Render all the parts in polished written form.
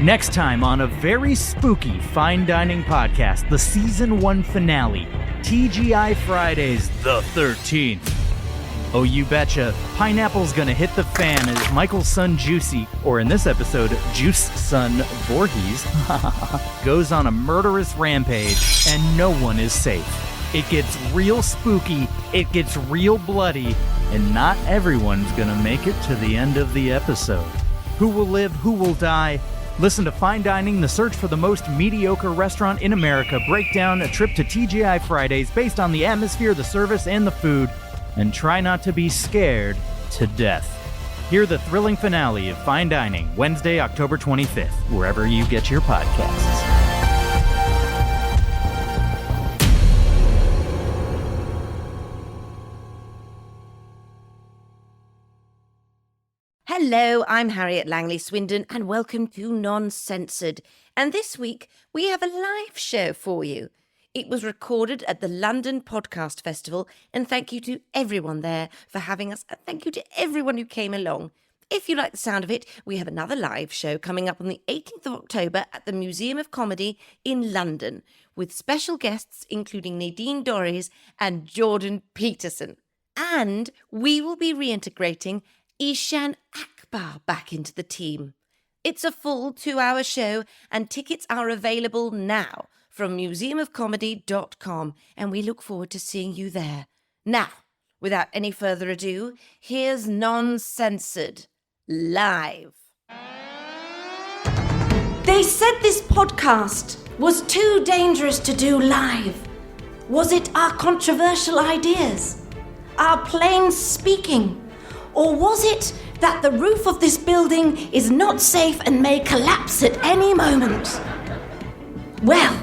Next time on a very spooky fine dining podcast, the season 1 finale, TGI Fridays the 13th. Oh, you betcha, pineapple's gonna hit the fan as Michael's son Juicy, or in this episode, Juice's son Voorhees, goes on a murderous rampage, and no one is safe. It gets real spooky, it gets real bloody, and not everyone's gonna make it to the end of the episode. Who will live, who will die? Listen to Fine Dining, the search for the most mediocre restaurant in America, break down a trip to TGI Fridays based on the atmosphere, the service, and the food, and try not to be scared to death. Hear the thrilling finale of Fine Dining, Wednesday, October 25th, wherever you get your podcasts. Hello, I'm Harriet Langley-Swindon and welcome to Non-Censored. And this week we have a live show for you. It was recorded at the London Podcast Festival, and thank you to everyone there for having us, and thank you to everyone who came along. If you like the sound of it, we have another live show coming up on the 18th of October at the Museum of Comedy in London, with special guests including Nadine and Jordan Peterson. And we will be reintegrating Eshaan back into the team. It's a full 2-hour show and tickets are available now from museumofcomedy.com, and we look forward to seeing you there. Now, without any further ado, here's Non-Censored live. They said this podcast was too dangerous to do live. Was it our controversial ideas? Our plain speaking? Or was it that the roof of this building is not safe and may collapse at any moment? Well,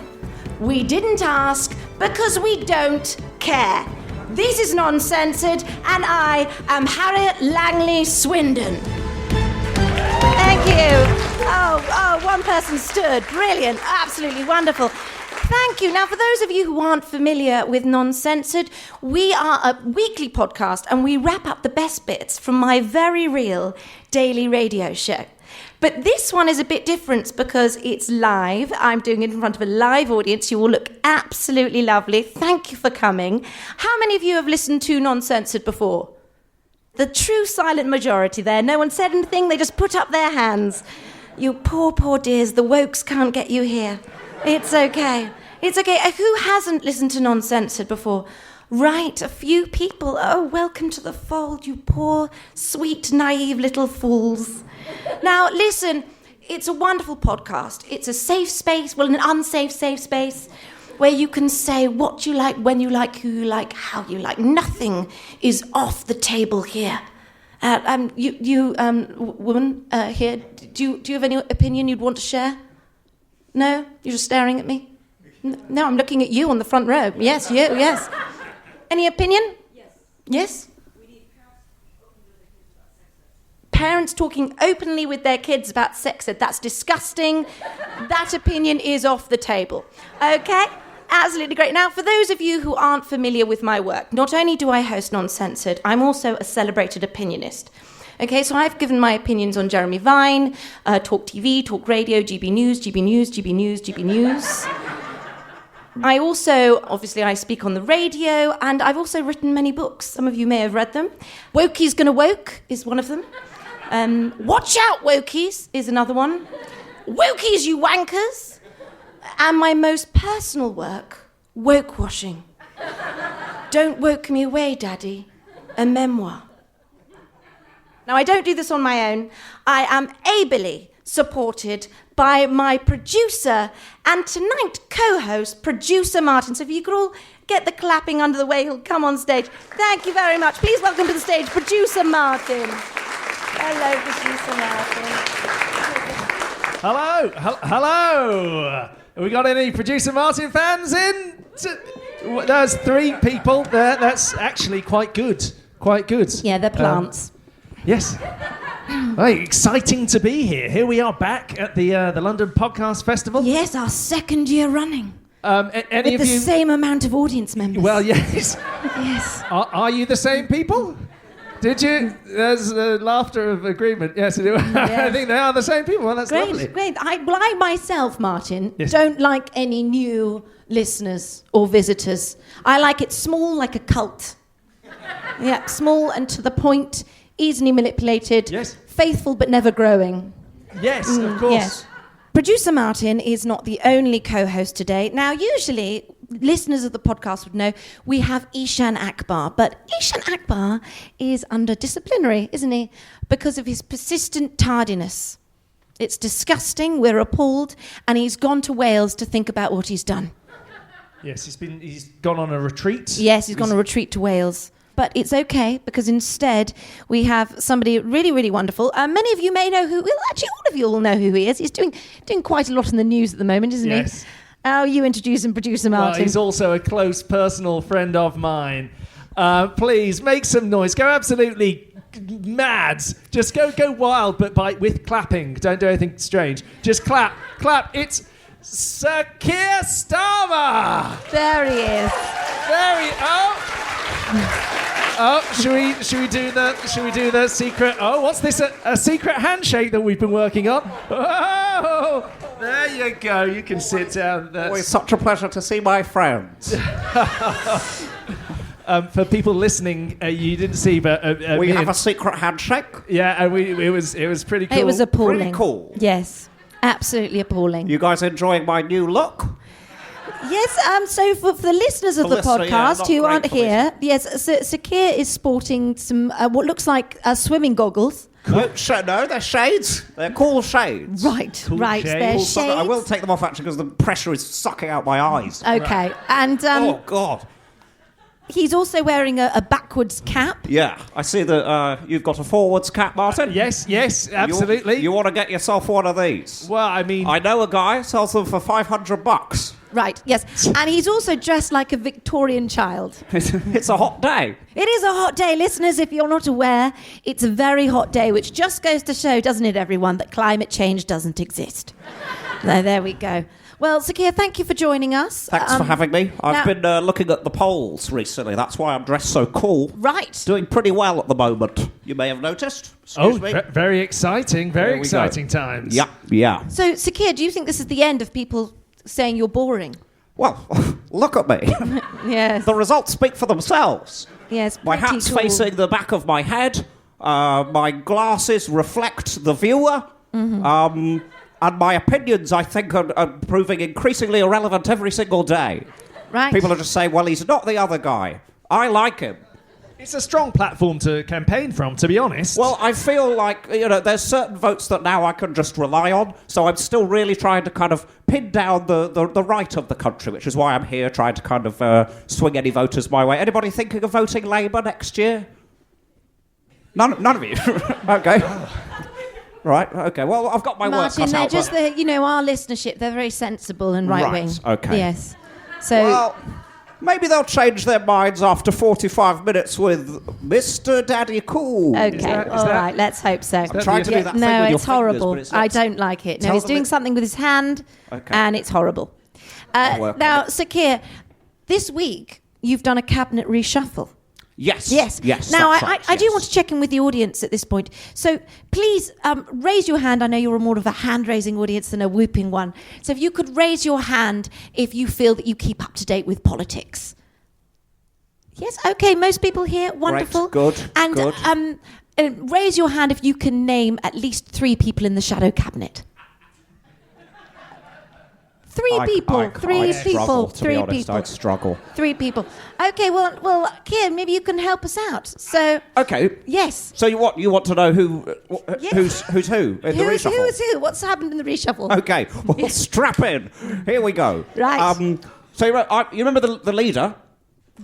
we didn't ask because we don't care. This is Non-Censored and I am Harriet Langley-Swindon. Thank you. Oh, one person stood. Brilliant. Absolutely wonderful. Thank you. Now, for those of you who aren't familiar with Non-Censored, we are a weekly podcast and we wrap up the best bits from my very real daily radio show. But this one is a bit different because it's live. I'm doing it in front of a live audience. You all look absolutely lovely. Thank you for coming. How many of you have listened to Non-Censored before? The true silent majority there. No one said anything. They just put up their hands. You poor dears. The wokes can't get you here. It's okay. It's okay. Who hasn't listened to Non-Censored before? Right, a few people. Oh, welcome to the fold, you poor, sweet, naive little fools. Now, listen, it's a wonderful podcast. It's a safe space, well, an unsafe safe space, where you can say what you like, when you like, who you like, how you like. Nothing is off the table here. Woman here, do you have any opinion you'd want to share? No? You're just staring at me? No, I'm looking at you on the front row. Yes, you, yes. Any opinion? Yes? We need parents talking openly with their kids about sex ed. That's disgusting. That opinion is off the table. Okay? Absolutely great. Now, for those of you who aren't familiar with my work, not only do I host Non-Censored, I'm also a celebrated opinionist. Okay, so I've given my opinions on Jeremy Vine, Talk TV, Talk Radio, GB News, GB News, GB News, GB News. I also, obviously, I speak on the radio, and I've also written many books. Some of you may have read them. Wokey's Gonna Woke is one of them. Watch Out, Wokies is another one. Wokies, you wankers. And my most personal work, Woke Washing. Don't woke me away, Daddy. A memoir. Now, I don't do this on my own. I am ably supported by my producer and tonight co-host, Producer Martin. So if you could all get the clapping under the way he'll come on stage. Thank you very much. Please welcome to the stage, Producer Martin. Hello, Producer Martin. Hello. Have we got any Producer Martin fans in? There's 3 people there. That's actually quite good. Yeah, they're plants. Yes. Hey, exciting to be here. Here we are back at the London Podcast Festival. Yes, our 2nd year running. Any with of the you... same amount of audience members. Well, yes. Yes. Are you the same people? Did you? There's laughter of agreement. Yes, I think they are the same people. Well, that's lovely. Great. I myself, Martin, Yes. don't like any new listeners or visitors. I like it small, like a cult. Yeah, small and to the point, easily manipulated, Yes. faithful but never growing. Yes, of course. Yes. Producer Martin is not the only co-host today. Now, usually, listeners of the podcast would know we have Eshaan Akbar, but Eshaan Akbar is under disciplinary, isn't he? Because of his persistent tardiness. It's disgusting, we're appalled, and he's gone to Wales to think about what he's done. Yes, he's gone on a retreat. Yes, he's gone on a retreat to Wales. But it's okay, because instead we have somebody really, really wonderful. Many of you may know who... Well, actually, all of you will know who he is. He's doing quite a lot in the news at the moment, isn't Yes. he? Oh, you introduce him, Producer Martin. Well, he's also a close personal friend of mine. Please, make some noise. Go absolutely mad. Just go wild, but with clapping. Don't do anything strange. Just clap. It's Sir Keir Starmer. There he is. Should we do the secret? Oh, what's this? A secret handshake that we've been working on? Oh, there you go. You can sit down. Oh, it's such a pleasure to see my friends. For people listening, you didn't see, but We have a secret handshake. yeah, and it was pretty cool. It was appalling. Pretty cool. Yes, absolutely appalling. You guys enjoying my new look? Yes, so for the listeners of For the listener, yeah, podcast not who great aren't for here, yes, Sir Keir is sporting some what looks like swimming goggles. No, they're shades. They're cool shades. Right, Cool right. shades. They're Cool shades. sucker. I will take them off actually because the pressure is sucking out my eyes. Okay, and Oh God. he's also wearing a backwards cap. Yeah, I see that you've got a forwards cap, Martin. Yes, absolutely. You want to get yourself one of these? Well, I mean, I know a guy sells them for $500. Right, yes. And he's also dressed like a Victorian child. It's a hot day. It is a hot day, listeners. If you're not aware, it's a very hot day, which just goes to show, doesn't it, everyone, that climate change doesn't exist. So there we go. Well, Sir Keir, thank you for joining us. Thanks for having me. I've now- been looking at the polls recently. That's why I'm dressed so cool. Right. Doing pretty well at the moment. You may have noticed. Excuse me. very exciting, very There we go. exciting times. Yeah. So, Sir Keir, do you think this is the end of people saying you're boring? Well, look at me. Yes. The results speak for themselves. Yes. My pretty hat's cool. facing the back of my head. My glasses reflect the viewer. Mm-hmm. And my opinions, I think, are proving increasingly irrelevant every single day. Right. People are just saying, well, he's not the other guy. I like him. It's a strong platform to campaign from, to be honest. Well, I feel like, there's certain votes that now I can just rely on, so I'm still really trying to kind of pin down the right of the country, which is why I'm here trying to kind of swing any voters my way. Anybody thinking of voting Labour next year? None of you? Okay. Right, okay. Well, I've got my Martin, work cut they're out. just, our listenership, they're very sensible and right-wing. Right, okay. Yes. So, Well, maybe they'll change their minds after 45 minutes with Mr. Daddy Cool. okay, all right, let's hope so. I'm trying to do that thing No, with your it's horrible. fingers, but it's not. I don't like it. No, Tell he's them doing it- something with his hand, Okay. and it's horrible. I'll work on Now, it. Sir Keir, this week you've done a cabinet reshuffle. Yes. Yes. Yes. Now, that's I right, do yes. want to check in with the audience at this point. So please raise your hand. I know you're more of a hand-raising audience than a whooping one. So if you could raise your hand if you feel that you keep up to date with politics. Yes, okay, most people here, wonderful. good, And good. Raise your hand if you can name at least 3 people in the shadow cabinet. 3 people. 3 I'd people. struggle, to 3 be honest, people. I'd struggle. 3 people. Okay, well, Keir, maybe you can help us out. So, Okay. yes. So you want to know Yes. who's who in the reshuffle? Who's who? What's happened in the reshuffle? Okay. Well, strap in. Here we go. Right. So you remember the leader?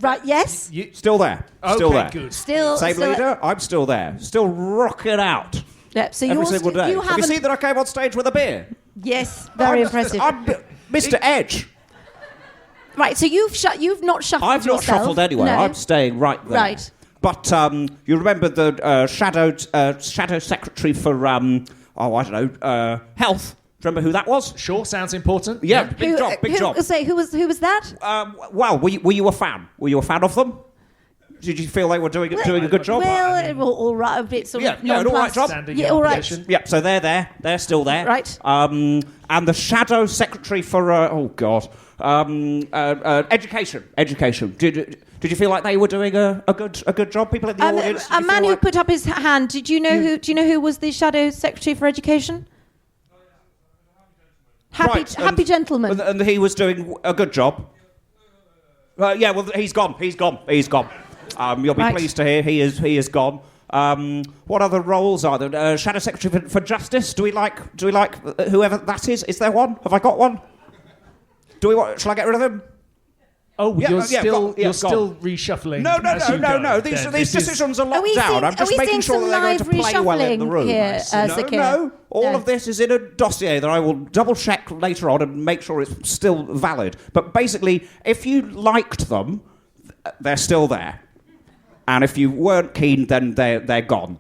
Right, yes. Still there. Still okay, there. good. Still. Same still leader. I'm still there. Still rocking out. Yeah, so Every you're single day. You Have you haven't. seen that I came on stage with a beer? Yes, very impressive. I'm Mr. Edge. Right, so you've not shuffled I've not yourself. shuffled anywhere. No. I'm staying right there. Right. But you remember the shadow secretary for I don't know health. Do you remember who that was? Sure, sounds important. Yeah, big job. Who was that? Well, were you a fan? Were you a fan of them? Did you feel they were doing a good job? Well, all right, a bit sort of an all right job. Standing all right. position. Yep, so they're there. They're still there. Right. And the Shadow Secretary for, Education. Did you feel like they were doing a good job? People in the audience? A man who put up his hand. Do you know who was the Shadow Secretary for Education? Happy gentleman. And he was doing a good job. He's gone. You'll be pleased to hear he is gone. What other roles are there? Shadow Secretary for Justice. Do we like whoever that is? Is there one? Have I got one? Shall I get rid of him? Oh, you're still gone. reshuffling. No. These decisions are locked down. I'm just making sure that they're going to play well in the room. Here, No. All of this is in a dossier that I will double check later on and make sure it's still valid. But basically, if you liked them, they're still there. And if you weren't keen, then they're gone.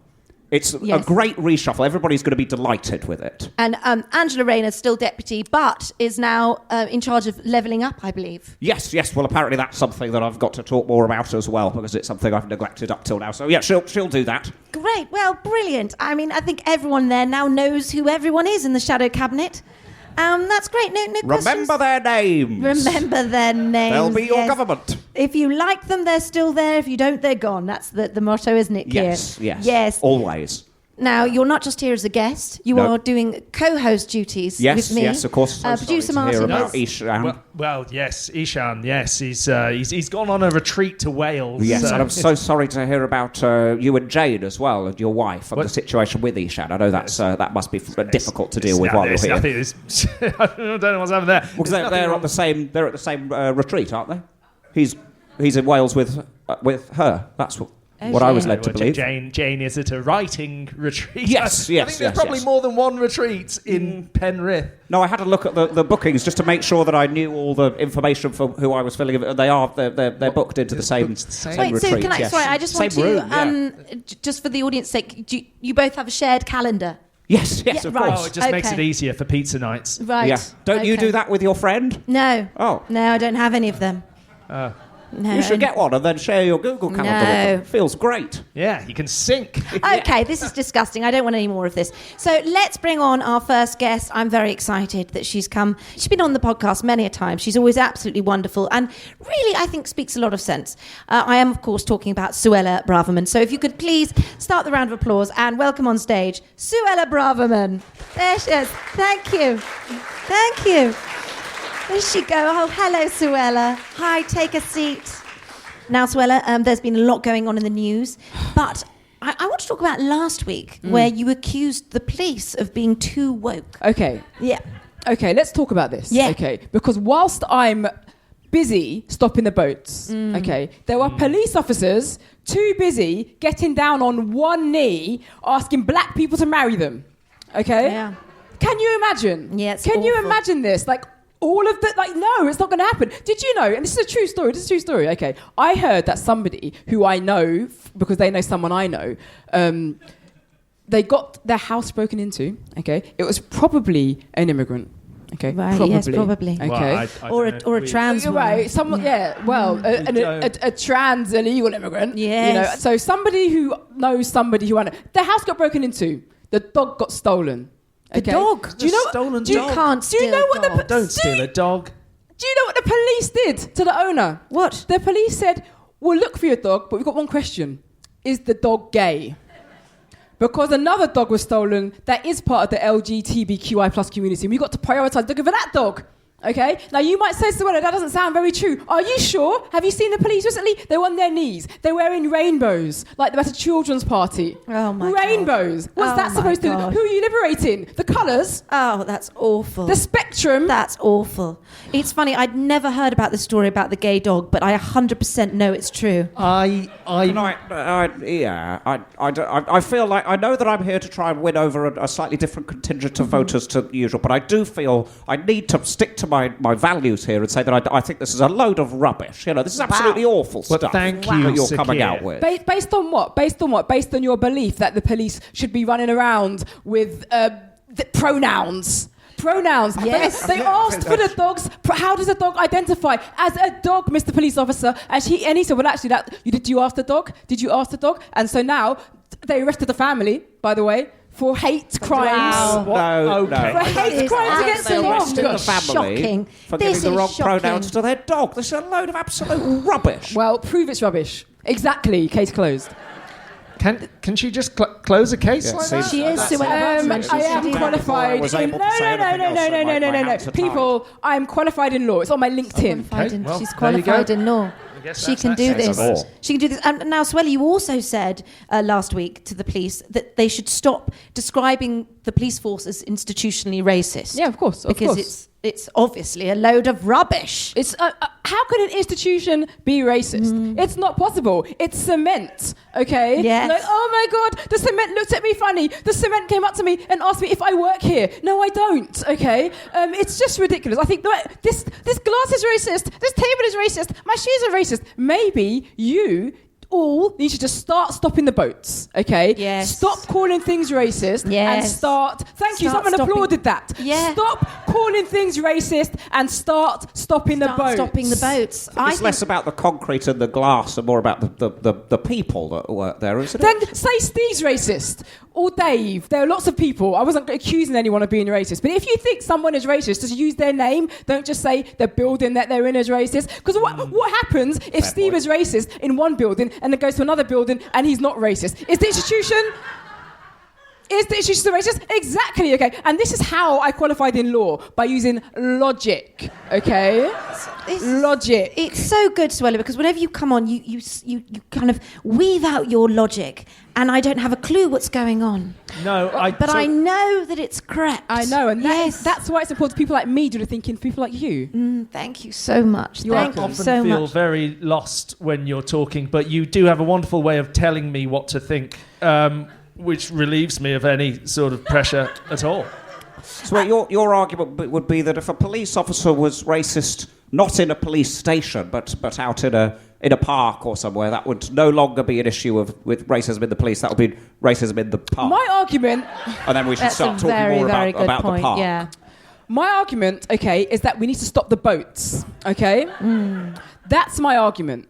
It's a great reshuffle. Everybody's going to be delighted with it. And Angela Rayner's still deputy, but is now in charge of levelling up, I believe. Yes. Well, apparently that's something that I've got to talk more about as well, because it's something I've neglected up till now. So, yeah, she'll do that. Great. Well, brilliant. I mean, I think everyone there now knows who everyone is in the Shadow Cabinet. That's great. No questions. Remember their names. They'll be your government. If you like them, they're still there. If you don't, they're gone. That's the motto, isn't it, Keir? Yes. Always. Now, you're not just here as a guest. You are doing co-host duties with me. Yes, of course. Producer Martin about Eshaan. Well, yes, Eshaan. Yes, he's gone on a retreat to Wales. Yes, and I'm so sorry to hear about you and Jane as well, and your wife, and the situation with Eshaan. I know that must be difficult to deal with while you're here. I don't know what's happened there. Because they're at the same retreat, aren't they? He's in Wales with her. That's what I was led to believe. Jane is at a writing retreat. Yes. I think there's probably more than one retreat in Penrith. No, I had to look at the bookings just to make sure that I knew all the information for who I was filling. They're booked into the same retreat. So can I? Sorry, I just want room, just for the audience' sake, you both have a shared calendar. Yes, of right. course. Oh, it just makes it easier for pizza nights. Right. Yeah. Don't you do that with your friend? No. Oh. No, I don't have any of them. No. You should get one and then share your Google Calendar with them. Feels great. Yeah, you can sync. Okay, this is disgusting. I don't want any more of this. So let's bring on our first guest. I'm very excited that she's come. She's been on the podcast many a time. She's always absolutely wonderful and really, I think, speaks a lot of sense. I am, of course, talking about Suella Braverman. So if you could please start the round of applause and welcome on stage Suella Braverman. There she is. Thank you. There she go. Oh, hello, Suella. Hi, take a seat. Now, Suella, there's been a lot going on in the news, but I want to talk about last week where you accused the police of being too woke. Okay. Yeah. Okay, let's talk about this. Yeah. Okay, because whilst I'm busy stopping the boats, okay, there were police officers too busy getting down on one knee asking black people to marry them. Okay? Yeah. Can you imagine? Yeah, it's Can you awful. imagine this? Like, all of the, no, it's not going to happen. Did you know, and this is a true story, okay, I heard that somebody who I know, because they know someone I know, they got their house broken into, okay? It was probably an immigrant, okay? Right, yes, probably. Okay. Well, I Or a trans You're woman. right. Someone, a trans illegal immigrant. Yes. You know, so somebody who knows somebody who I know. Their house got broken into. The dog got stolen. The dog? Do you know stolen You dog? can't Do you steal know what dog. the Don't steal a dog. Do you know what the police did to the owner? What? The police said, "We'll look for your dog, but we've got one question: is the dog gay?" Because another dog was stolen that is part of the LGBTQI plus community. We got to prioritise looking for that dog. Okay? Now, you might say, Suella, that doesn't sound very true. Are you sure? Have you seen the police recently? They were on their knees. They're wearing rainbows, like they're at a children's party. Oh, my God. Rainbows. What's Oh, that my supposed to do? God. Who are you liberating? The colours? Oh, that's awful. The spectrum? That's awful. It's funny, I'd never heard about the story about the gay dog, but I 100% know it's true. I feel like I know that I'm here to try and win over a slightly different contingent of voters to usual, but I do feel I need to stick to my values here and say that I think this is a load of rubbish. You know, this is absolutely awful stuff. thank you, that you're Sir coming Keir. out with. Based on what? Based on your belief that the police should be running around with the pronouns pronouns. Yes. They asked for the dog's. How does a dog identify as a dog, Mr. Police Officer? And he said, well, actually, did you ask the dog? Did you ask the dog? And so now they arrested the family, by the way, for hate crimes. No. For hate crimes against the They dog. arrested the family Shocking. for This giving the wrong is shocking. pronouns to their dog. This is a load of absolute rubbish. Well, prove it's rubbish. Exactly. Case closed. Can she just close a case like that? She is Suella Braverman. I am qualified was in... able to say anything else in my answer time. People, I'm qualified in law. It's on my LinkedIn. She's qualified in law. She can do this. law. She can do this. And now, Suella, you also said last week to the police that they should stop describing the police force as institutionally racist. Yeah, of course. Because it's obviously a load of rubbish. It's how could an institution be racist? It's not possible. It's cement, okay? Yes. Like, oh my God, the cement looked at me funny. The cement came up to me and asked me if I work here. No, I don't, okay? It's just ridiculous. I think this glass is racist. This table is racist. My shoes are racist. Maybe you all need to just start stopping the boats, okay? Yes. Stop calling things racist Yes. and start... Thank you, Start someone stopping- applauded that. Yeah. Stop calling things racist and start stopping the boats. Stopping the boats. It's less about the concrete and the glass and more about the people that work there, isn't it? Then say Steve's racist or Dave. There are lots of people. I wasn't accusing anyone of being racist. But if you think someone is racist, just use their name. Don't just say the building that they're in is racist. Because what happens if Steve point. is racist in one building and then goes to another building and he's not racist? Is the institution... Is the institution racist? Exactly, okay. And this is how I qualified in law, by using logic, okay? Logic. It's so good, Suella, because whenever you come on, you kind of weave out your logic, and I don't have a clue what's going on. No, But I know that it's correct. I know, and yes. that's why it's important. People like me do the thinking, people like you. Thank you so much. You're Thank welcome. you often so feel much. very lost when you're talking, but you do have a wonderful way of telling me what to think, which relieves me of any sort of pressure at all. So your argument would be that if a police officer was racist, not in a police station, but out in a park or somewhere, that would no longer be an issue with racism in the police. That would be racism in the park. My argument... And then we should That's start a talking very, more very good about point. the park. Yeah. My argument, okay, is that we need to stop the boats, okay? That's my argument.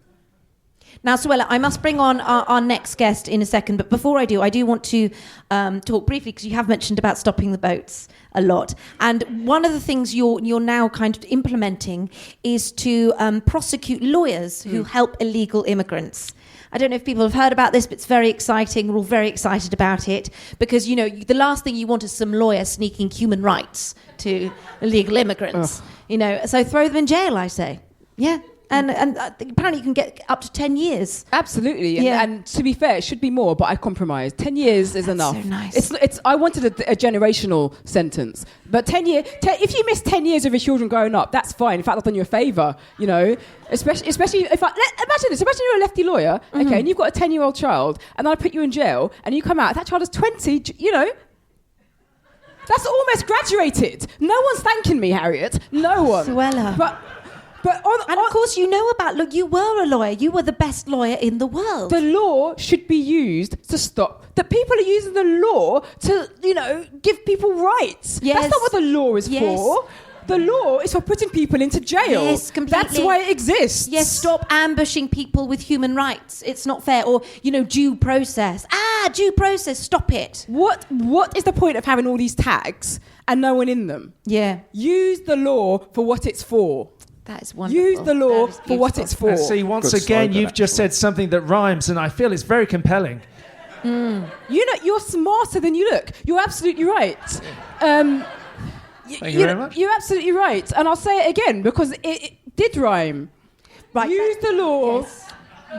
Now, Suella, I must bring on our next guest in a second, but before I do want to talk briefly, because you have mentioned about stopping the boats a lot. And one of the things you're now kind of implementing is to prosecute lawyers who help illegal immigrants. I don't know if people have heard about this, but it's very exciting. We're all very excited about it because, you know, the last thing you want is some lawyer sneaking human rights to illegal immigrants. You know, so throw them in jail, I say. Yeah. And apparently you can get up to 10 years. Absolutely. Yeah. And to be fair, it should be more, but I compromised. 10 years is enough. So nice. It's. I wanted a generational sentence. But 10 years, if you miss 10 years of your children growing up, that's fine. In fact, I've done you a favour, you know. Especially if imagine this. Imagine you're a lefty lawyer, okay, and you've got a 10-year-old child, and I put you in jail, and you come out, that child is 20, you know. That's almost graduated. No one's thanking me, Harriet. No one. Suella. But Of course, you know about, look, you were a lawyer. You were the best lawyer in the world. the law should be used to stop. The people are using the law to, you know, give people rights. Yes. That's not what the law is Yes. for. The law is for putting people into jail. Yes, completely. That's why it exists. Yes, stop ambushing people with human rights. It's not fair. Or, you know, due process. Due process, stop it. What is the point of having all these tags and no one in them? Yeah. Use the law for what it's for. That is wonderful. Use the law That is for what beautiful. it's for. And see, once Good again, slogan, you've just actually. said something that rhymes, and I feel it's very compelling. You know, you're smarter than you look. You're absolutely right. Thank you very much. You're absolutely right. And I'll say it again because it did rhyme. Right. Use the law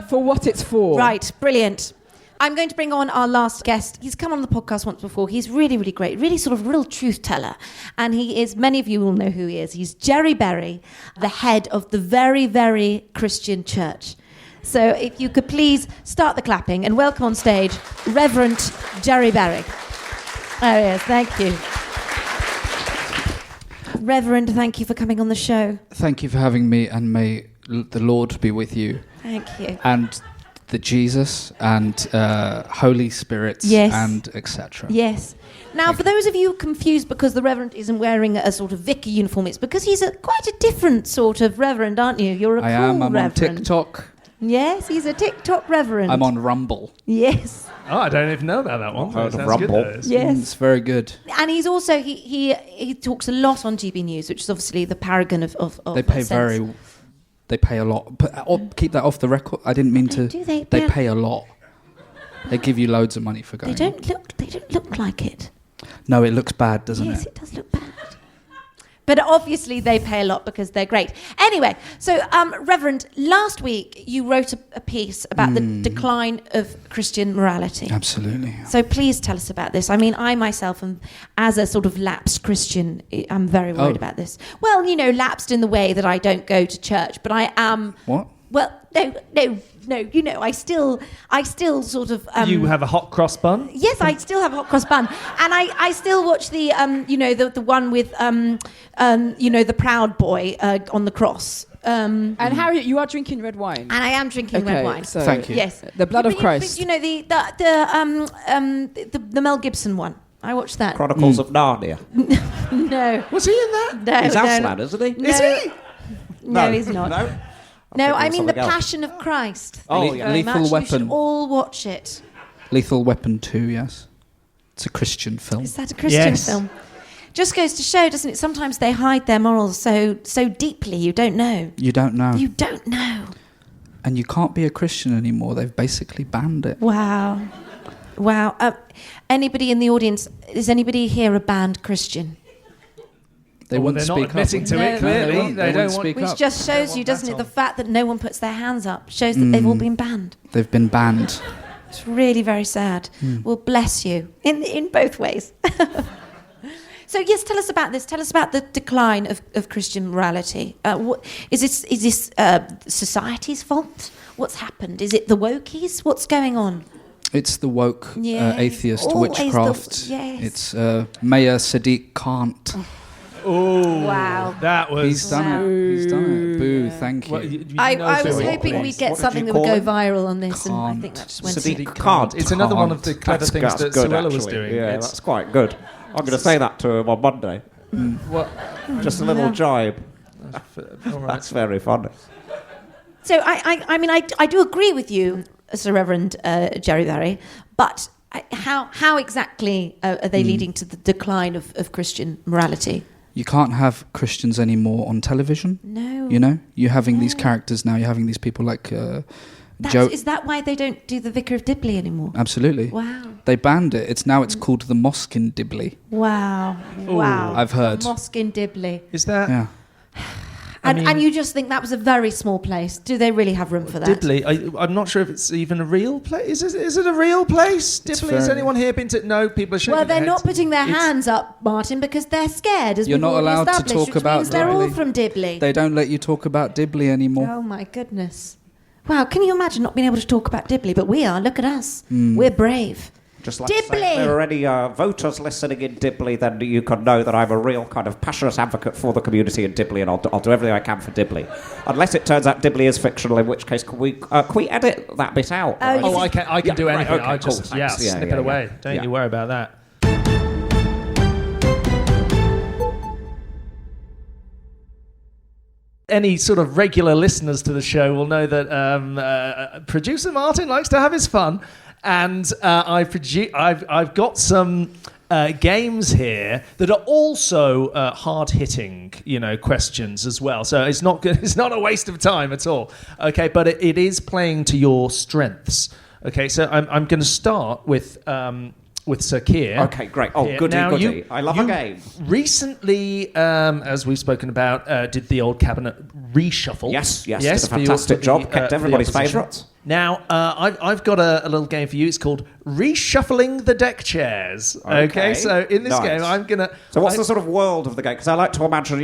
for what it's for. Right, brilliant. I'm going to bring on our last guest. He's come on the podcast once before. He's really, really great. Really sort of real truth teller. And he is, many of you will know who he is. He's Gerry Berrie, the head of the very, very Christian church. So if you could please start the clapping and welcome on stage Reverend Gerry Berrie. There he is. Thank you. Reverend, thank you for coming on the show. Thank you for having me, and may the Lord be with you. Thank you. And the Jesus and Holy Spirits Yes. and etc. Yes. Now, for those of you confused because the Reverend isn't wearing a sort of vicar uniform, it's because he's quite a different sort of Reverend, aren't you? You're a I cool am. I'm Reverend. on TikTok. Yes, he's a TikTok Reverend. I'm on Rumble. Yes. Oh, I don't even know about that one. Heard That of sounds good, Rumble. though. Yes. It's very good. And he's also, he talks a lot on GB News, which is obviously the paragon of They pay sense. They pay a lot. But keep that off the record. I didn't mean to. Do they? They pay a lot. They give you loads of money for going. They don't look like it. No, it looks bad, doesn't Yes, it? it does look bad. But obviously they pay a lot because they're great. Anyway, so Reverend, last week you wrote a piece about the decline of Christian morality. Absolutely. So please tell us about this. I mean, I myself am, as a sort of lapsed Christian, I'm very worried about this. Well, lapsed in the way that I don't go to church, but I am... What? Well, no. I still sort of... You have a hot cross bun? Yes, I still have a hot cross bun, and I still watch the the one with the proud boy on the cross. And Harriet, you are drinking red wine. And I am drinking red wine. So Thank you. Yes, The blood of But Christ. the Mel Gibson one. I watched that. Chronicles of Narnia. No, Was he in that? no, He's no, Aslan, isn't he? no. Is he? No, he's not. No? No, I thinking mean The of something else. Passion of Christ. Oh, Thank you yeah. very Lethal much. You should Weapon. all watch it. Lethal Weapon 2, yes. It's a Christian film. Is that a Christian Yes. film? Just goes to show, doesn't it? Sometimes they hide their morals so deeply. You don't know. You don't know. You don't know. And you can't be a Christian anymore. They've basically banned it. Wow. Anybody in the audience? Is anybody here a banned Christian? They Well, won't they're speak not admitting up. to it, clearly. won't. They won't don't speak Which up. just shows you, doesn't it? The fact that no one puts their hands up shows that they've all been banned. They've been banned. It's really very sad. Well, bless you in both ways. So yes, tell us about this. Tell us about the decline of Christian morality. Is this society's fault? What's happened? Is it the wokies? What's going on? It's the woke Yeah, atheist always witchcraft. yes. It's Mayor Sadiq Kant. Oh, Wow. That was... He's done it. He's done it. Boo, thank you. Well, you know I was Sadiq, hoping please. we'd get What did something you that would call go him? viral on this, and I think that just went... Sadiq Sadiq Kant. It's another one of the clever That's things that good, Suella was actually. doing. Yeah, It's- that's quite good. I'm going to say that to him on Monday. What? Just a little jibe. All right. That's very funny. So I mean I do agree with you, Sir Reverend Gerry Berrie, but how exactly are they leading to the decline of Christian morality? You can't have Christians anymore on television. No. You know? You're having these characters now. You're having these people like Joe. Is that why they don't do the Vicar of Dibley anymore? Absolutely. Wow. They banned it. It's called the Mosque in Dibley. Wow. Wow. I've heard. A mosque in Dibley. Is that... Yeah. And you just think that was a very small place. Do they really have room for that? Dibley, I'm not sure if it's even a real place. Is it a real place? Dibley, has very- anyone here been to... No, people are shaking Well, they're their not heads. putting their It's- hands up, Martin, because they're scared. As You're we've not already allowed to established, talk which about means they're all Dibley. from Dibley. They don't let you talk about Dibley anymore. Oh my goodness! Wow, can you imagine not being able to talk about Dibley? But we are. Look at us. We're brave. Just like to say, if Dibley! there are any voters listening in Dibley, then you can know that I'm a real kind of passionate advocate for the community in Dibley, and I'll do everything I can for Dibley. Unless it turns out Dibley is fictional, in which case can we edit that bit out? Oh, Oh, I can Yeah, do right, anything. okay, I'll cool, just thanks. Yeah, snip yeah, it away. yeah. Don't Yeah. you worry about that. Any sort of regular listeners to the show will know that producer Martin likes to have his fun, and I've got some games here that are also hard-hitting, questions as well. So it's not good. It's not a waste of time at all. Okay, but it is playing to your strengths. Okay, so I'm going to start with Sir Keir. Okay, great. Oh, Here. goody, Now, goody. you- I love you a game. Recently, as we've spoken about, did the old cabinet reshuffle. Yes, did a for your- fantastic for job. the, Kept for the everybody's opposition. favourites. Now, I've got a little game for you. It's called Reshuffling the Deck Chairs. Okay, so in this Nice. game, I'm gonna. So what's the sort of world of the game? Because I like to imagine,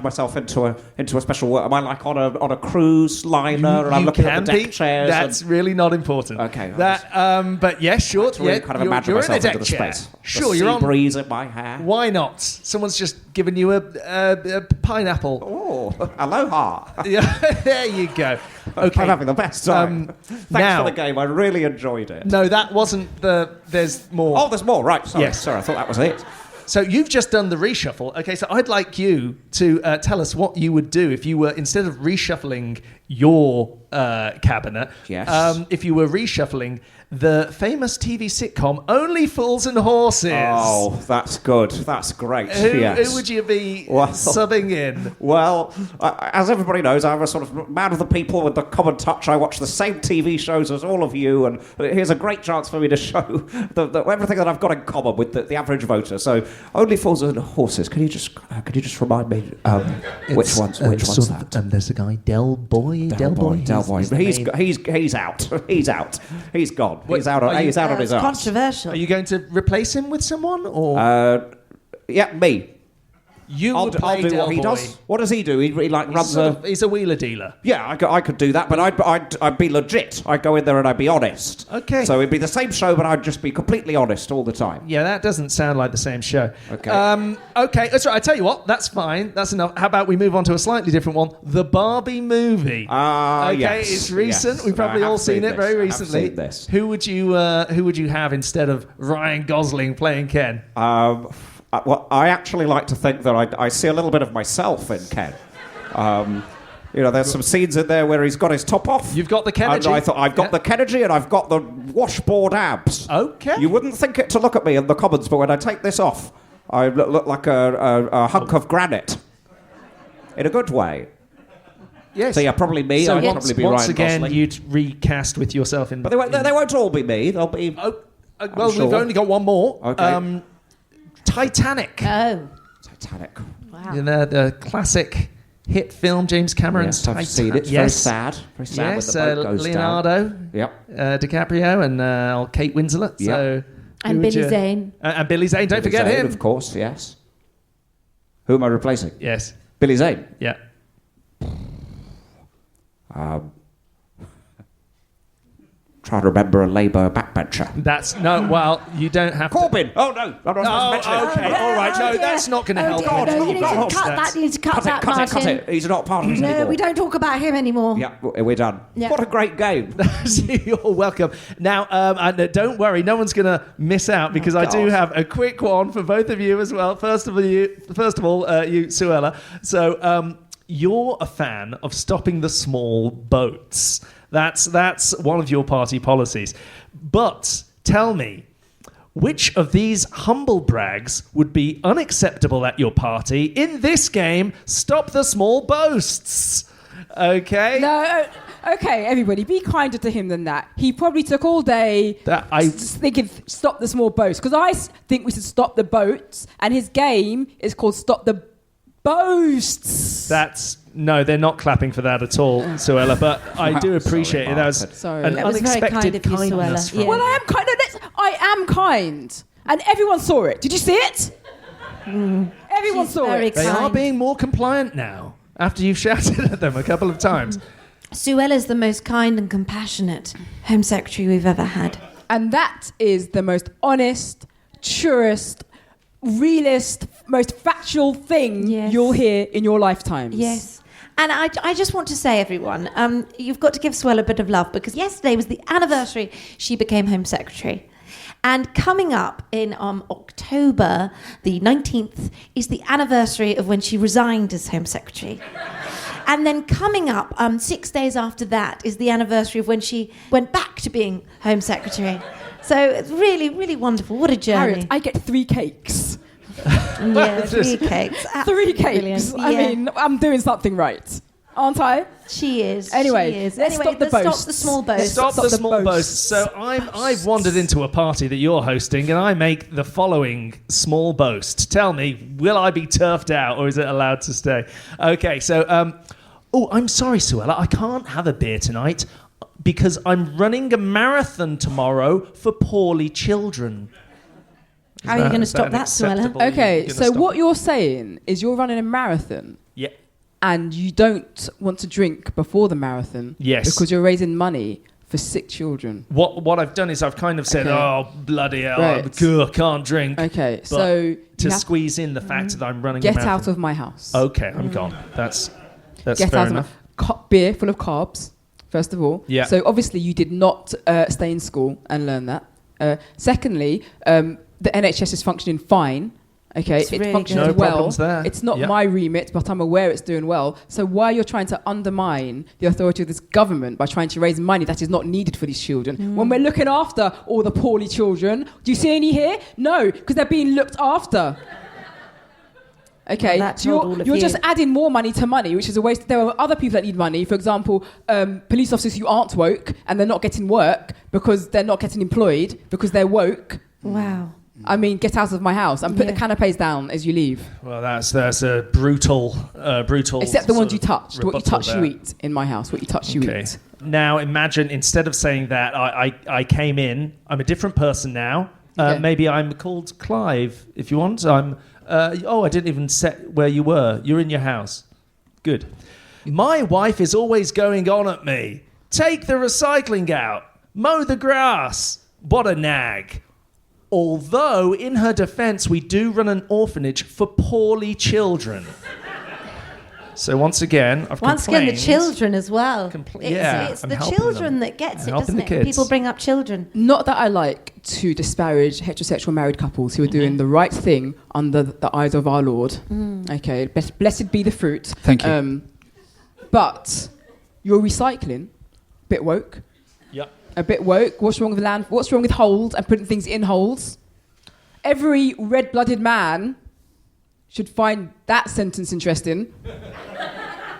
myself into a special world. Am I like on a cruise liner and I'm looking at the deck chairs? That's really not important. Okay, That. But yes, sure. to really yeah, kind of you're, imagine you're in a myself deck into the chair. space. Sure, the you're sea on. breeze in my hair. Why not? Someone's just given you a pineapple. Oh, Oh, aloha. Yeah, there you go. Okay. I'm having the best time. Thanks now- for the game. I really enjoyed it. No, that wasn't the... There's more. Oh, there's more. Right. Sorry. Yes. Sorry, I thought that was it. So you've just done the reshuffle. Okay, so I'd like you to tell us what you would do if you were, instead of reshuffling your cabinet, Yes. if you were reshuffling the famous TV sitcom Only Fools and Horses. Oh, that's good. That's great. Who would you be subbing in? Well, as everybody knows, I'm a sort of man of the people with the common touch. I watch the same TV shows as all of you, and here's a great chance for me to show everything that I've got in common with the average voter. So, Only Fools and Horses. Can you just remind me which one's that? There's a guy, Del Boy. Del Boy. He's out. He's out. He's gone. He's out on his It's arse. controversial. Are you going to replace him with someone, or Yeah, me. you I'll would do play Del what he Boy? does. What does he do? He like runs a... He's a wheeler dealer. Yeah, I could do that, but I'd be legit. I'd go in there and I'd be honest. Okay. So it'd be the same show, but I'd just be completely honest all the time. Yeah, that doesn't sound like the same show. Okay. Okay, that's right. I tell you what, that's fine. That's enough. How about we move on to a slightly different one? The Barbie movie. Okay, yes, it's recent. yes. We've probably I have all seen seen it very this. I have recently. seen this. Who would you have instead of Ryan Gosling playing Ken? Well, I actually like to think that I see a little bit of myself in Ken. There's some scenes in there where he's got his top off. You've got the Kennedy. And I thought, I've got the Kennedy and I've got the washboard abs. Okay. You wouldn't think it to look at me in the Commons, but when I take this off, I look like a hunk of granite. In a good way. Yes. So yeah, probably me. So I'd once, probably be once Ryan again, Gosling. you'd recast with yourself in... But they won't all be me. They'll be... well, sure. we've only got one more. Okay. Titanic. Oh, Titanic. wow. The classic hit film, James Cameron's Yes, I've Titanic. seen it. Very sad. Very sad Yes, when the boat goes Leonardo, down. Yep. DiCaprio, and Kate Winslet. Yep. So, And who would Billy you- Zane. And Billy Zane, don't forget Billy Zane, him. of course, yes. Who am I replacing? Yes, Billy Zane. yeah. Trying to remember a Labour backbencher. That's no. Well, you don't have Corbyn! Oh, no. I'm not supposed to Oh, mention it. okay. All right. No, that's not going to help. dear, no, you need to God. cut that. You need to cut that, Cut Martin. it. He's not part of this No, anymore. we don't talk about him anymore. Yeah, we're done. Yeah. What a great game. You're welcome. Now, and don't worry, no one's going to miss out because I do God. have a quick one for both of you as well. First of all, you, Suella. So, you're a fan of stopping the small boats. That's one of your party policies. But tell me, which of these humble brags would be unacceptable at your party in this game? Stop the small boasts. Okay. No, okay, everybody, be kinder to him than that. He probably took all day thinking, stop the small boats. Because I think we should stop the boats, and his game is called Stop the Boasts. No, they're not clapping for that at all, Suella, but I do appreciate it. That was Sorry. an That was very unexpected kind of you, kindness. Suella. from- Yeah. Well, I am kind. I am kind, and everyone saw it. Did you see it? Everyone She's saw very it. They are kind. being more compliant now after you've shouted at them a couple of times. Suella's the most kind and compassionate Home Secretary we've ever had. And that is the most honest, truest, realist, most factual thing Yes. you'll hear in your lifetimes. Yes. And I just want to say, everyone, you've got to give Suella a bit of love because yesterday was the anniversary she became Home Secretary. And coming up in October the 19th is the anniversary of when she resigned as Home Secretary. And then coming up 6 days after that is the anniversary of when she went back to being Home Secretary. So it's really, really wonderful. What a journey. Harriet, I get 3 cakes. Yeah, 3 cakes. 3 cakes. Brilliant. I Yeah. mean, I'm doing something right. Aren't I? She is. Anyway, she is. let's stop the Stop boasts. the small boasts. Stop the small boasts. boasts. So I've wandered into a party that you're hosting, and I make the following small boast. Tell me, will I be turfed out, or is it allowed to stay? Okay, so I'm sorry, Suella, I can't have a beer tonight because I'm running a marathon tomorrow for poorly children. How are you going to Is stop that, acceptable? Suella? Okay, You're gonna so stop? what you're saying is you're running a marathon Yeah. and you don't want to drink before the marathon. Yes. Because you're raising money for sick children. What I've done is I've kind of said, Okay. oh, bloody hell, Right. I can't drink. Okay, But so to you have squeeze in the fact that I'm running a get marathon. out of my house. Okay, I'm gone. That's That's Get fair out enough. of beer full of carbs, first of all. Yeah. So obviously you did not stay in school and learn that. Secondly, the NHS is functioning fine. Okay, It's it really functions good. No well. problems there. It's not Yep. my remit, but I'm aware it's doing well. So why you're trying to undermine the authority of this government by trying to raise money that is not needed for these children when we're looking after all the poorly children? Do you see any here? No, because they're being looked after. Okay, Well, that's so not all of you're you. just adding more money to money, which is a waste. There are other people that need money. For example, police officers who aren't woke and they're not getting work because they're not getting employed because they're woke. Wow. I mean, get out of my house and put the canapes down as you leave. Well, that's a brutal. Except the ones you sort of touched. What you rebuttal touch, there. you eat in my house. What you touch, you Okay. eat. Now imagine instead of saying that, I came in. I'm a different person now. Okay. Maybe I'm called Clive, if you want. I'm. I didn't even set where you were. You're in your house. Good. My wife is always going on at me. Take the recycling out. Mow the grass. What a nag. Although, in her defence, we do run an orphanage for poorly children. So once again, I've Once again, the complained. children as well. yeah, It's I'm the helping children them. that gets I'm it, helping doesn't the it? kids. People bring up children. Not that I like to disparage heterosexual married couples who are doing the right thing under the eyes of our Lord. Okay, blessed be the fruit. Thank you. But you're recycling, bit woke. Yep. A bit woke. What's wrong with land? What's wrong with holes and putting things in holes? Every red-blooded man should find that sentence interesting.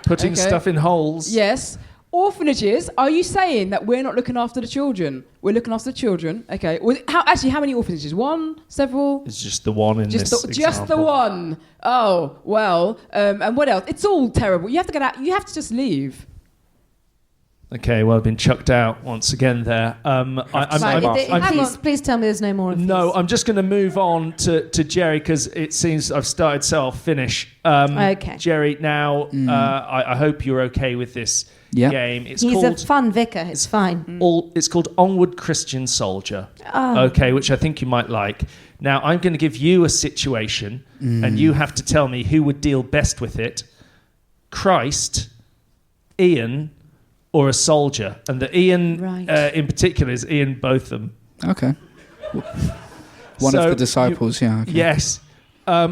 Putting Okay. stuff in holes. Yes. Orphanages, are you saying that we're not looking after the children? We're looking after the children. Okay. Well, how many orphanages? One? Several? It's just the one in Just this the example. one. Oh, well. And what else? It's all terrible. You have to get out. You have to just leave. Okay, well, I've been chucked out once again there. Please tell me there's no more of these. No, I'm just going to move on to Gerry because it seems I've started, so I'll finish. Okay. Gerry, now I hope you're okay with this Yeah. game. It's He's called a fun vicar. It's fine. It's called Onward Christian Soldier. Okay, which I think you might like. Now, I'm going to give you a situation, and you have to tell me who would deal best with it: Christ, Ian, or a soldier. And the Ian Right. in particular is Ian Botham. Okay. One So of the disciples, yeah. Okay. Yes.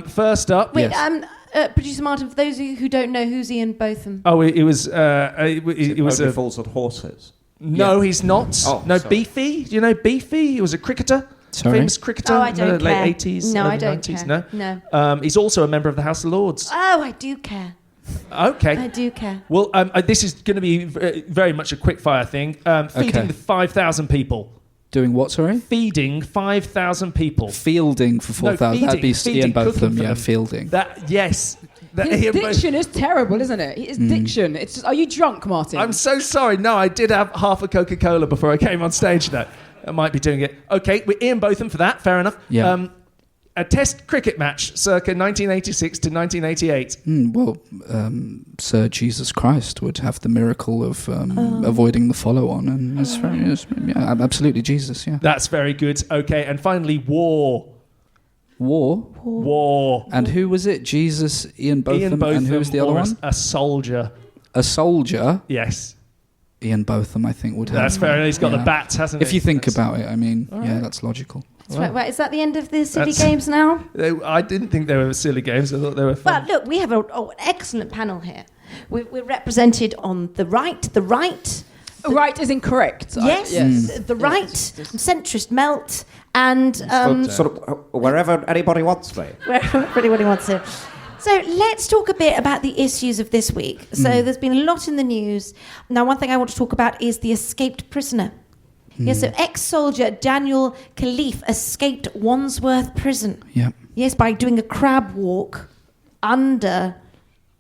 First up. Wait, Yes. Producer Martin, for those of you who don't know, who's Ian Botham? Oh, it was. It was Only a. Fools and Horses. No, he's not. Oh, no, sorry. Beefy. Do you know Beefy? He was a cricketer. Sorry? Famous cricketer. Oh, I in don't the care. late 80s. No, early I don't 90s. care. No. He's also a member of the House of Lords. Oh, I do care. Okay. I do care. Well, this is going to be very much a quick-fire thing. Feeding Okay. the 5,000 people. Doing what, sorry? Feeding 5,000 people. Fielding for 4,000. That'd be feeding, Ian cooking Botham, for yeah, them. fielding. Yes. His Ian Botham. diction is terrible, isn't it? His diction. It's just, are you drunk, Martin? I'm so sorry. No, I did have half a Coca-Cola before I came on stage. No, I might be doing it. Okay, we're Ian Botham for that. Fair enough. Yeah. A test cricket match circa 1986 to 1988. Sir Jesus Christ would have the miracle of avoiding the follow-on, and yeah, absolutely Jesus, yeah. That's very good. Okay, and finally, war. War. And who was it? Jesus, Ian Botham, and who was the other or one? A soldier. A soldier. Yes. Ian Botham, I think, would have. That's fair. He's got the Yeah. bats, hasn't he? If you think That's- about it, I mean, All yeah, right. that's logical. That's right. Is that the end of the silly That's- games now? I didn't think they were silly games. I thought they were fun. But look, we have an excellent panel here. We're represented on the right. Right is incorrect. Yes, Yes. the right, centrist Melt, and Sort of wherever anybody wants me. wherever everybody wants to. So let's talk a bit about the issues of this week. So there's been a lot in the news. Now, one thing I want to talk about is the escaped prisoner. Yes, so ex-soldier Daniel Khalif escaped Wandsworth Prison. Yeah. Yes, by doing a crab walk under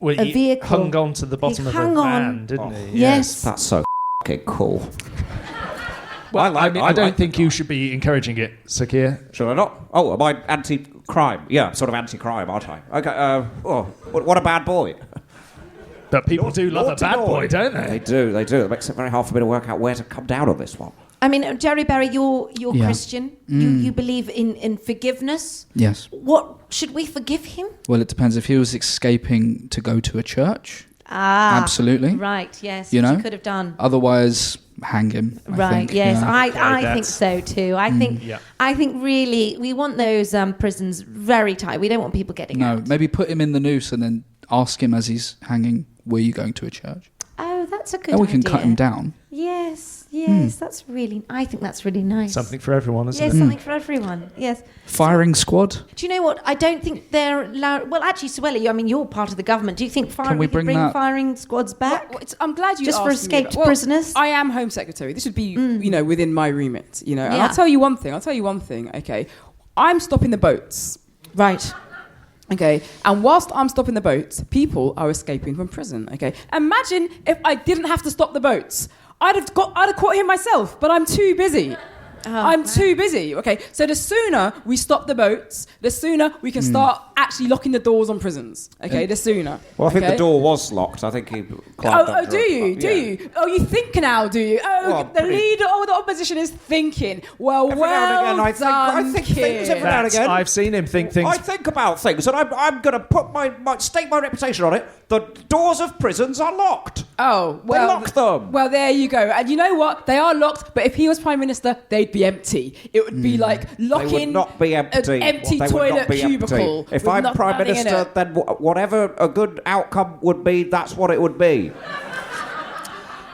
Well, a he vehicle. hung on to the bottom of hung a on. van, didn't he? Yes. That's so fucking cool. Well, I I don't like think you should be encouraging it, Sir Keir. Should I not? Oh, am I anti-crime? Yeah, sort of anti-crime, aren't I? Okay, what a bad boy. But people do love a Naughty bad boy, don't They they? do. It makes it very hard for me to work out where to come down on this one. I mean, Gerry Berrie, you're Yeah. Christian. You believe in forgiveness. Yes. What should we forgive him? Well, it depends. If he was escaping to go to a church, Absolutely. Right, yes, You which know? you could have done. Otherwise, hang him. I Right, think, yes, you know. I think so too. I think really we want those prisons very tight. We don't want people getting out. Maybe put him in the noose and then ask him as he's hanging, were you going to a church? Oh, that's a good And we idea. can cut him down. Yes, I think that's really nice. Something for everyone, isn't Yes, it? something for everyone. Yes. Firing squad? Do you know what? I don't think they're allowed. Well, actually, Suella, I mean, you're part of the government. Do you think we could bring that- firing squads back? I'm glad you Just for asked me escaped that. Well, prisoners? I am Home Secretary. This would be, within my remit, And Yeah. I'll tell you one thing, okay? I'm stopping the boats. Right. Okay, and whilst I'm stopping the boats, people are escaping from prison. Okay, imagine if I didn't have to stop the boats. I'd have caught him myself, but I'm too busy. I'm too busy. Okay, so the sooner we stop the boats, the sooner we can start actually locking the doors on prisons. Okay, the sooner. Well, I think okay? the door was locked. I think he climbed Oh, do you? Do you? Oh, you think now, do you? Oh, Well, the leader of the opposition is thinking. Well, Every now and again, I think things every now and again. I've seen him think things. I think about things, and I'm going to put stake my reputation on it. The doors of prisons are locked. Oh, well, they lock them. Well, there you go. And you know what? They are locked, but if he was Prime Minister, they'd be empty. It would be like locking They would not be empty. an empty They would toilet not be cubicle. empty. If with I'm nothing Prime in Minister, it. then whatever a good outcome would be, that's what it would be.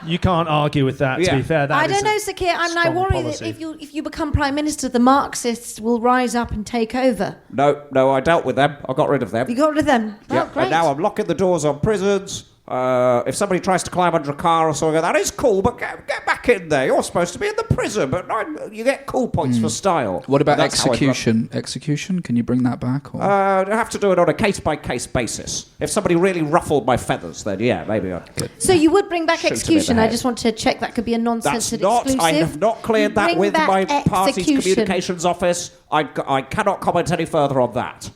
You can't argue with that, to Yeah. be fair. That I is don't a know, Sir Keir. I strong worry policy. that if you become Prime Minister, the Marxists will rise up and take over. No, I dealt with them. I got rid of them. You got rid of them? Yeah, Oh, great. and now I'm locking the doors on prisons. If somebody tries to climb under a car or something, that is cool, but get back in there. You're supposed to be in the prison, but you get cool points for style. What about That's how it execution? Execution? Can you bring that back? Or? I have to do it on a case-by-case basis. If somebody really ruffled my feathers, then yeah, maybe I'd get... So you would bring back Shoot him in the execution. I head. just want to check that could be a That's non-censored not... exclusive. I have not cleared that Bring with back my party's execution. communications office. I cannot comment any further on that.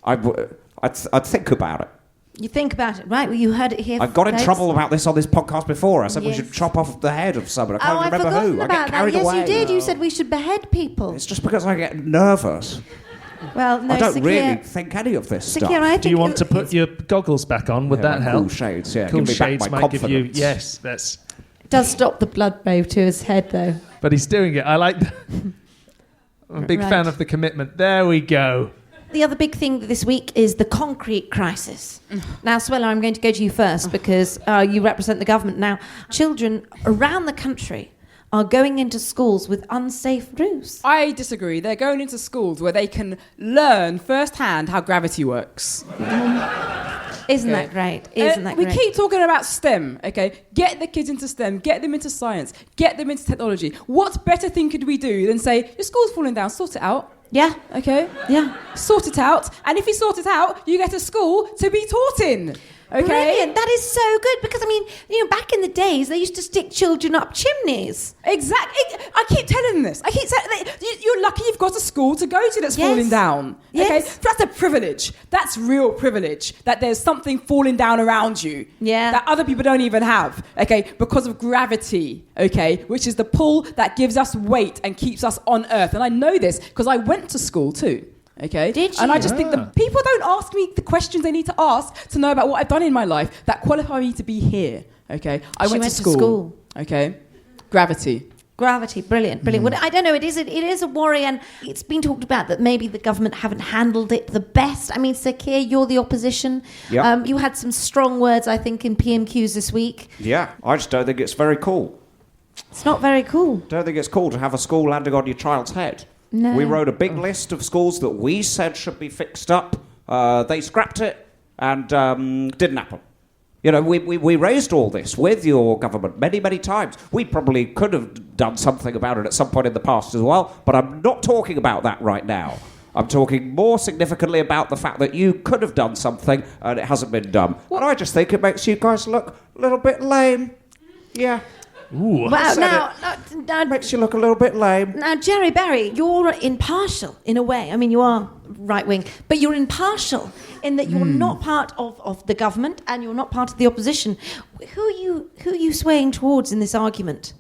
I'd think about it. You think about it, right? Well, you heard it here. I got in folks. trouble about this on this podcast before. I said we Yes. should chop off the head of someone. I Oh, can't I've remember forgotten who. I about get that. carried Yes, away. you did. You said we should behead people. It's just because I get nervous. Well, no, I don't Sir really Keir. think any of this Sir stuff. Keir, I Do you think want to put your goggles back on? Would that my help? Cool shades, yeah. Cool give me back shades my might give you... confidence. Yes, that's... It does stop the blood flow to his head, though. But he's doing it. I like... I'm a big Right. fan of the commitment. There we go. The other big thing this week is the concrete crisis. Now, Suella, I'm going to go to you first because you represent the government. Now, children around the country are going into schools with unsafe roofs. I disagree. They're going into schools where they can learn firsthand how gravity works. Isn't that great? Isn't that we great? keep talking about STEM, okay? Get the kids into STEM, get them into science, get them into technology. What better thing could we do than say, your school's falling down, sort it out. Yeah. Okay? Yeah. Sort it out. And if you sort it out, you get a school to be taught in. Okay? Brilliant. That is so good because, I mean, back in the days, they used to stick children up chimneys. Exactly. I keep telling them this. I keep saying you're lucky you've got a school to go to that's Yes. falling down. Okay, Yes. that's a privilege. That's real privilege. That there's something falling down around you. Yeah. That other people don't even have. Okay, because of gravity. Okay, which is the pull that gives us weight and keeps us on Earth. And I know this because I went to school too. Okay. Did And I you? just think that people don't ask me the questions they need to ask to know about what I've done in my life that qualify me to be here. Okay. I She went went to to school. school. Okay. Gravity. Gravity, brilliant. Well, I don't know, it is a worry, and it's been talked about that maybe the government haven't handled it the best. I mean, Sir Keir, you're the opposition. Yep. You had some strong words, I think, in PMQs this week. Yeah, I just don't think it's very cool. It's not very cool. Don't think it's cool to have a school landing on your child's head. No. We wrote a big list of schools that we said should be fixed up. They scrapped it and didn't happen. You know, we raised all this with your government many, many times. We probably could have done something about it at some point in the past as well, but I'm not talking about that right now. I'm talking more significantly about the fact that you could have done something and it hasn't been done. And I just think it makes you guys look a little bit lame. Yeah. Ooh. Well, said now, Makes you look a little bit lame. now, Gerry Berrie, you're impartial in a way. I mean, you are right-wing, but you're impartial in that you're not part of the government and you're not part of the opposition. Who are you swaying towards in this argument?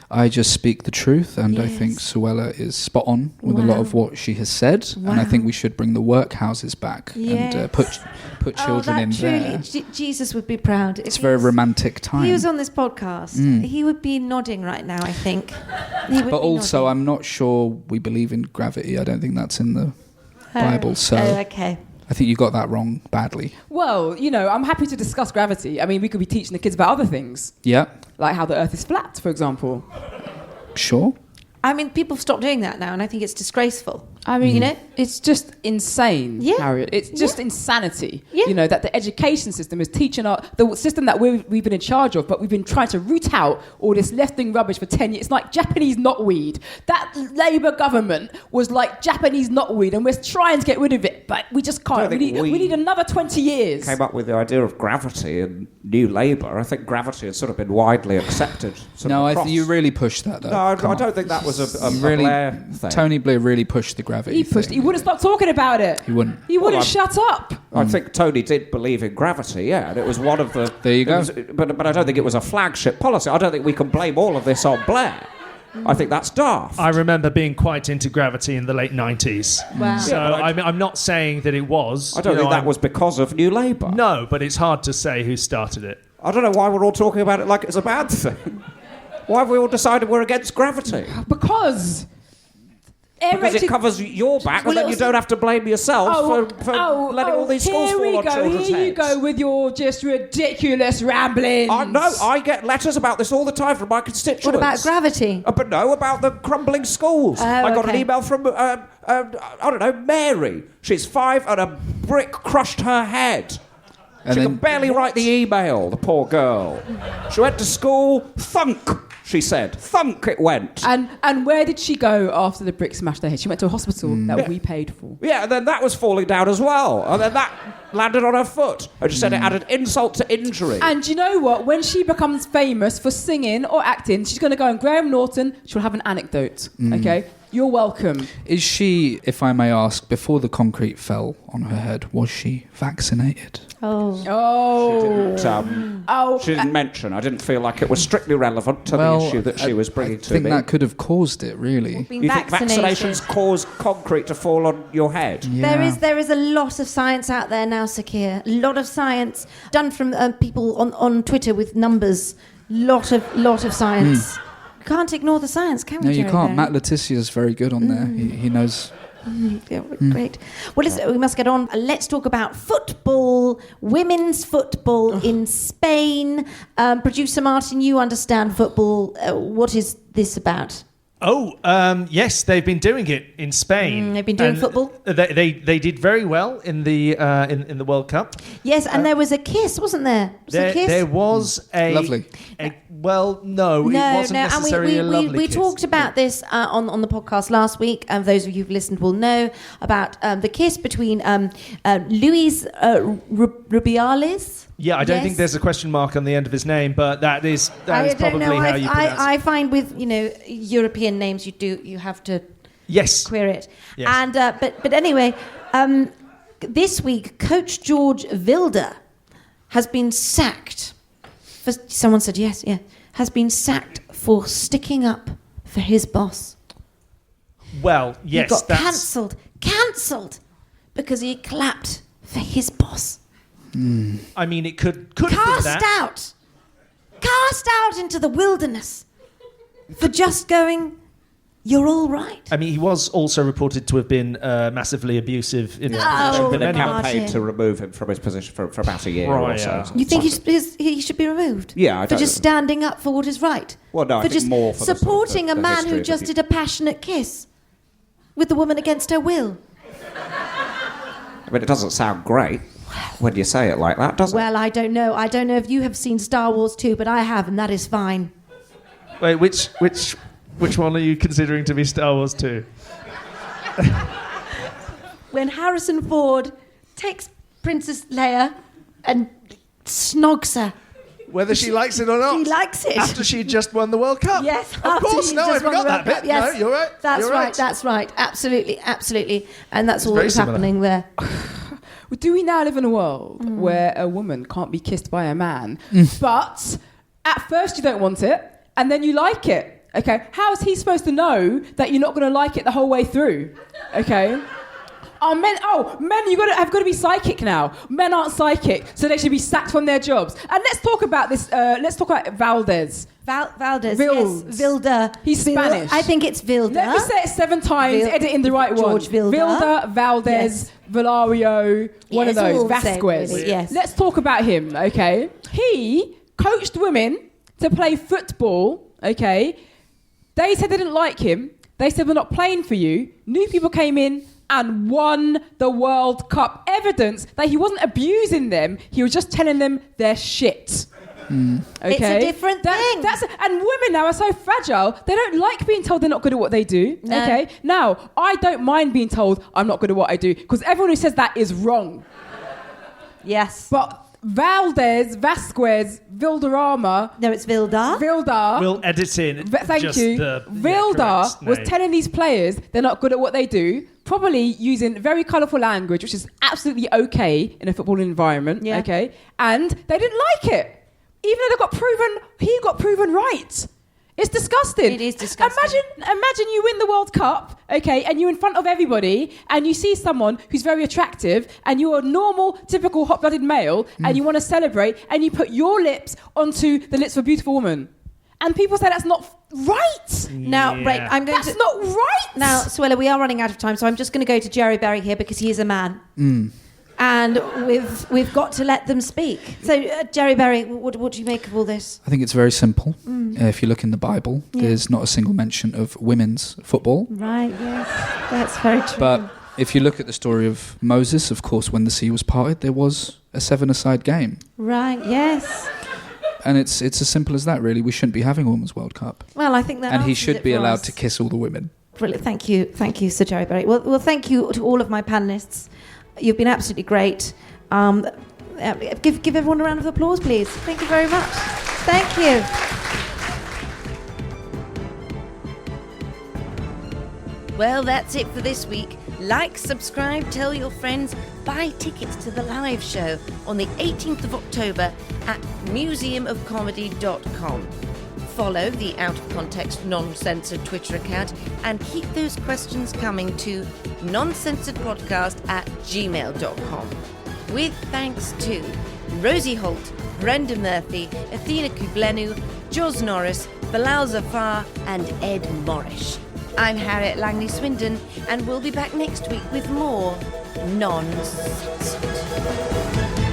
I just speak the truth, and I Yes. think Suella is spot on with a lot Wow. of what she has said. And I think we should bring the workhouses back Yes. and put children in there. Jesus would be proud. It's a very romantic time. He was on this podcast. He would be nodding right now, I think. He would But be also, nodding. I'm not sure we believe in gravity. I don't think that's in the Bible. So okay. I think you got that wrong badly. Well, I'm happy to discuss gravity. I mean, we could be teaching the kids about other things, Yeah, like how the Earth is flat, for example. sure. I mean, people have stopped doing that now, and I think it's disgraceful. I mean, know? it's just insane, Yeah. Harriet. It's just insanity. Yeah. That the education system is teaching the system that we've been in charge of, but we've been trying to root out all this left-wing rubbish for 10 years. It's like Japanese knotweed. That Labour government was like Japanese knotweed, and we're trying to get rid of it, but we just can't. I think We need another 20 years. Came up with the idea of gravity and New Labour. I think gravity has sort of been widely accepted. No, across. you really pushed that, though. No, I Come on. don't think that was a really, Blair thing. Tony Blair really pushed the gravity. He wouldn't stop talking about it. He wouldn't. He wouldn't Well, shut up. I think Tony did believe in gravity, yeah, and it was one of the... There you go. But I don't think it was a flagship policy. I don't think we can blame all of this on Blair. I think that's daft. I remember being quite into gravity in the late 90s. Wow. So Yeah, but I'm not saying that it was. I don't think that I'm- was because of New Labour. No, but it's hard to say who started it. I don't know why we're all talking about it like it's a bad thing. Why have we all decided we're against gravity? Because It covers your back, and then you don't have to blame yourself for letting all these schools here fall we on go. children's Here you heads. go with your just ridiculous ramblings. No, I get letters about this all the time from my constituents. What about gravity? But no, about the crumbling schools. I got an okay. email from, I don't know, Mary. She's 5 and a brick crushed her head. And She then- could barely write the email, the poor girl. She went to school, thunk, she said. Thunk it went. And where did she go after the brick smashed her head? She went to a hospital that we paid for. Yeah, and then that was falling down as well. And then that landed on her foot. And she said it added insult to injury. And you know what? When she becomes famous for singing or acting, she's going to go on Graham Norton. She'll have an anecdote. Okay? You're welcome. Is she, if I may ask, before the concrete fell on her head, was she vaccinated? She didn't mention. I didn't feel like it was strictly relevant to the issue that she was bringing to me. I think that could have caused it, really. Being You think vaccinated. vaccinations cause concrete to fall on your head? Yeah. There is a lot of science out there now, Sir Keir. A lot of science done from people on Twitter with numbers. Lot of science. Can't ignore the science, can we? No, you Gerry can't. Berrie? Matt Letitia's very good on there. He knows. Yeah, great. Well, listen, we must get on. Let's talk about football, women's football in Spain. Producer Martin, you understand football. What is this about? Yes, they've been doing it in Spain. They've been doing And football? They did very well in the in the World Cup. Yes, and there was a kiss, wasn't there? Was there a kiss? There was a Lovely. Well, no, it wasn't necessarily a and lovely we kiss. talked about this on the podcast last week. Those of you who've listened will know about the kiss between Luis Rubiales. Yeah, I don't Yes. think there's a question mark on the end of his name, but that is I don't probably know. how you pronounce it. I find with European names you have to Yes. queer it. Yes. And but anyway, this week Coach George Wilder has been sacked. Someone said yes, yeah, has been sacked for sticking up for his boss. Well, yes, he got that's cancelled because he clapped for his boss. I mean, it could have been that. Cast out into the wilderness for just going, you're all right. I mean, he was also reported to have been massively abusive in Oh, There's been a Martin. campaign to remove him from his position for about a year or so. You think he should be removed? Yeah, I for don't- just standing up for what is right. Well, no, I for think just more for the sort of supporting the a man history who of just abuse. did a passionate kiss with the woman against her will. I mean, it doesn't sound great when you say it like that, does it? Well, I don't know. I don't know if you have seen Star Wars 2, but I have, and that is fine. Wait, which one are you considering to be Star Wars 2? When Harrison Ford takes Princess Leia and snogs her. Whether she likes it or not. He likes it. After she just won the World Cup. Yes, Of after course, he no, I just won the forgot that World bit. Cup, yes. No, you're right. That's You're right. That's right. Absolutely. And that's all that very was similar. happening there. Do we now live in a world where a woman can't be kissed by a man, but at first you don't want it, and then you like it? Okay, how is he supposed to know that you're not going to like it the whole way through? Okay. Men, you have got to be psychic now. Men aren't psychic, so they should be sacked from their jobs. And let's talk about this. Let's talk about Valdez. Valdez. Vildes. Yes. Vilda. He's Spanish. I think it's Vilda. Let me say it 7 times. Edit in the right one. George Vilda. Vilda, Valdez, Yes. Valario. One of Yes, those. all the same, Vasquez. really, yes. Let's talk about him. Okay. He coached women to play football. Okay. They said they didn't like him. They said, we're not playing for you. New people came in and won the World Cup. Evidence that he wasn't abusing them. He was just telling them their shit. Okay? It's a different thing. And women now are so fragile. They don't like being told they're not good at what they do. No. Okay? Now, I don't mind being told I'm not good at what I do because everyone who says that is wrong. Yes. But Valdez, Vasquez, Vildarama... No, it's Vilda. Vilda... We'll edit in Thank just you. the Vilda correct was name. telling these players they're not good at what they do, probably using very colourful language, which is absolutely okay in a footballing environment. Yeah. Okay, and they didn't like it, even though he got proven right. It's disgusting. It is disgusting. Imagine you win the World Cup, okay, and you're in front of everybody, and you see someone who's very attractive, and you're a normal, typical hot-blooded male, and you want to celebrate, and you put your lips onto the lips of a beautiful woman, and people say that's not right. Now, right, I'm going That's not right. Now, Suella, we are running out of time, so I'm just going to go to Gerry Berrie here because he is a man. And we've got to let them speak. So, Gerry Berrie, what do you make of all this? I think it's very simple. If you look in the Bible, there's not a single mention of women's football. Right, yes, that's very true. But if you look at the story of Moses, of course, when the sea was parted, there was a 7-a-side game. Right, yes. And it's as simple as that, really. We shouldn't be having a Women's World Cup. Well, I think that And he answers should it be for allowed us. to kiss all the women. Brilliant. Thank you, Sir Gerry Berrie. Well, thank you to all of my panellists. You've been absolutely great. Give everyone a round of applause, please. Thank you very much. Thank you. Well, that's it for this week. Like, subscribe, tell your friends, buy tickets to the live show on the 18th of October at museumofcomedy.com. Follow the Out of Context Non-Censored Twitter account and keep those questions coming to noncensoredpodcast@gmail.com. With thanks to Rosie Holt, Brenda Murphy, Athena Kublenu, Jos Norris, Bilal Zafar and Ed Morrish. I'm Harriet Langley-Swindon and we'll be back next week with more Non-Censored.